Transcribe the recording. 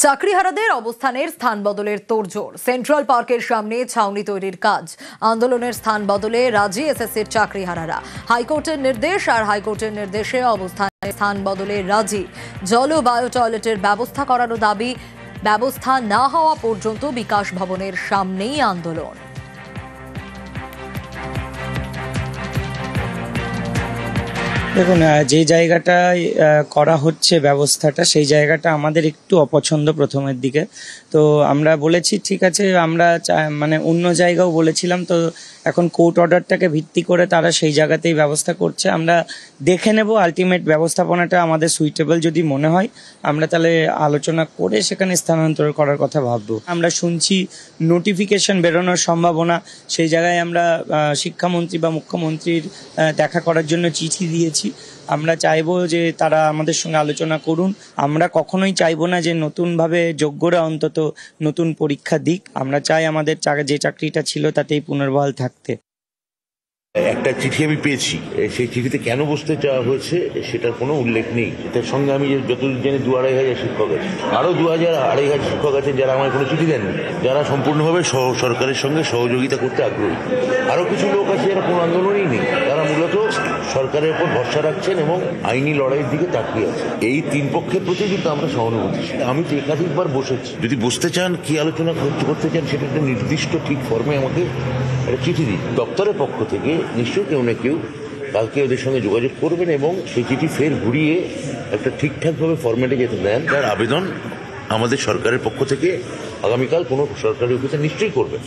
চাকরিহারাদের অবস্থানের স্থান বদলের তোড়জোড়। সেন্ট্রাল পার্কের সামনে ছাউনি তৈরির কাজ। আন্দোলনের স্থান বদলে রাজি এসএসসির চাকরিহারারা। হাইকোর্টের নির্দেশ আর হাইকোর্টের নির্দেশে অবস্থানের স্থান বদলে রাজি। জল ও বায়ো টয়লেটের ব্যবস্থা করারও দাবি। ব্যবস্থা না হওয়া পর্যন্ত বিকাশ ভবনের সামনেই আন্দোলন। দেখুন, যে জায়গাটায় করা হচ্ছে ব্যবস্থাটা, সেই জায়গাটা আমাদের একটু অপছন্দ প্রথমের দিকে। তো আমরা বলেছি ঠিক আছে, আমরা মানে অন্য জায়গাও বলেছিলাম। তো এখন কোর্ট অর্ডারটাকে ভিত্তি করে তারা সেই জায়গাতেই ব্যবস্থা করছে। আমরা দেখে নেব আলটিমেট ব্যবস্থাপনাটা আমাদের সুইটেবল যদি মনে হয়, আমরা তাহলে আলোচনা করে সেখানে স্থানান্তর করার কথা ভাববো। আমরা শুনছি নোটিফিকেশন বেরোনোর সম্ভাবনা, সেই জায়গায় আমরা শিক্ষামন্ত্রী বা মুখ্যমন্ত্রীর দেখা করার জন্য চিঠি দিয়েছি। আমরা চাইবো যে তারা আমাদের সঙ্গে আলোচনা করুন। আমরা কখনোই চাইবো না যে নতুনভাবে যোগ্যরা অন্তত নতুন পরীক্ষা দিক। আমরা চাই আমাদের যে চাকরিটা ছিল তাতেই পুনর্বহাল থাকতে। একটা চিঠি আমি পেয়েছি, সেই চিঠিতে কেন বসতে চাওয়া হয়েছে সেটার কোনো উল্লেখ নেই। এটার সঙ্গে আমি যতদূর জানি 2-2,500 শিক্ষক আছে, আরও 2,000-2,500 শিক্ষক আছে যারা আমার কোনো চিঠি দেননি, যারা সম্পূর্ণভাবে সরকারের সঙ্গে সহযোগিতা করতে আগ্রহী। আরও কিছু লোক আছে যারা কোনো আন্দোলনই নেই, তারা মূলত সরকারের উপর ভরসা রাখছেন এবং আইনি লড়াইয়ের দিকে তাকিয়ে আছে। এই তিন পক্ষের প্রতি কিন্তু আমরা সহানুভূতিশীল। আমি তো একাধিকবার বসেছি। যদি বসতে চান, কি আলোচনা করতে চান, সেটা একটা নির্দিষ্ট ঠিক ফর্মে আমাকে একটা চিঠি দিন। দপ্তরের পক্ষ থেকে নিশ্চয়ই কেউ না কেউ কালকে ওদের সঙ্গে যোগাযোগ করবেন এবং সেই চিঠি ফের ঘুরিয়ে একটা ঠিকঠাকভাবে ফরম্যাটে যেতে দেন। তার আবেদন আমাদের সরকারের পক্ষ থেকে আগামীকাল কোনো সরকারি অফিসার নিশ্চয়ই করবেন।